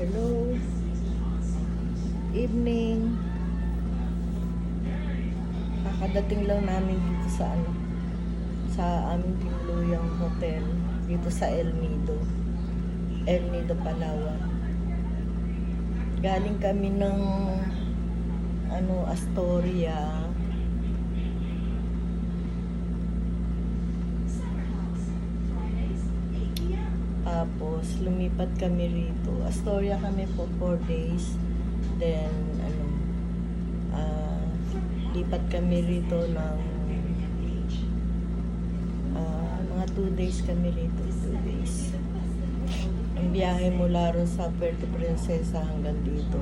Hello. Evening. Kakadating lang namin dito sa aming tinuluyang hotel dito sa El Nido, Palawan. Galing kami ng Astoria. Tapos lumipat kami rito. Astoria kami for 4 days. Then lipat kami rito ng mga 2 days kami rito. 2 days. Ang biyahe mula ron sa Puerto Princesa hanggang dito.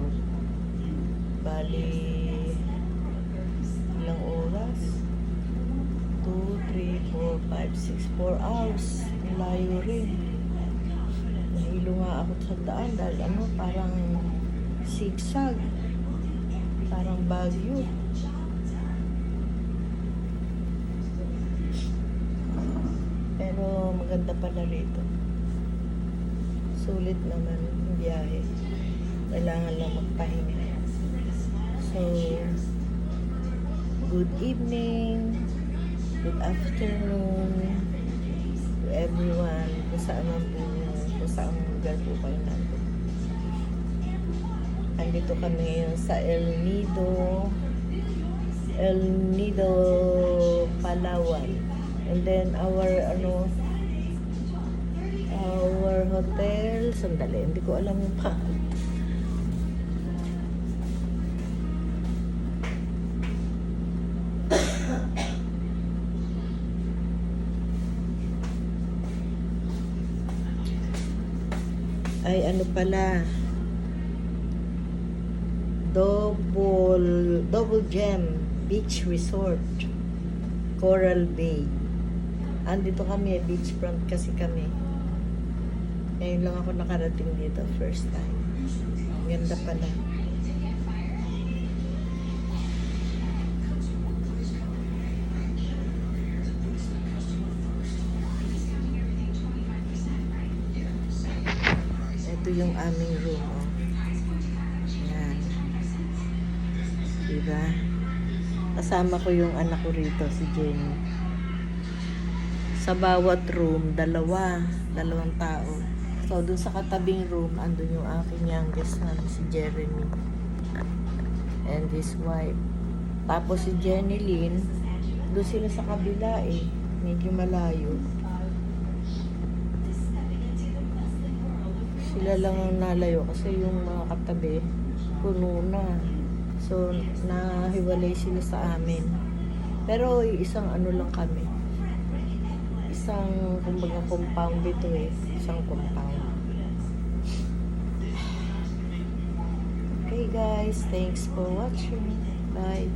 Bali, ilang oras? 2, 3, 4, 5, 6, 4 hours. Layo rin. Nahilo nga ako sa daan dahil parang zigzag. Parang Baguio. Pero maganda pala rito. Sulit naman yung biyahe. Kailangan lang magpahinga. So, good evening, good afternoon to everyone. Kung saan lugar po kayo nandun. Andito kami ngayon sa El Nido, Palawan. And then our hotel, sandali, hindi ko alam yung pangalan. Ay, pala, Double Gem Beach Resort, Coral Bay. Andito kami, beachfront kasi kami. Ngayon lang ako nakarating dito, first time. Ganda pala. Ito yung aming room, oh. Yan. Diba? Kasama ko yung anak ko rito, si Jenny. Sa bawat room, dalawang tao. So, dun sa katabing room, andun yung aking youngest son, si Jeremy. And his wife. Tapos si Jenny Lynn, doon sila sa kabila medyo malayo. Sila lang ang nalayo kasi yung mga katabi, puno na. So, nahiwalay sila sa amin. Pero isang lang kami. Isang, kumbaga, compound dito Isang compound. Okay guys, thanks for watching. Bye.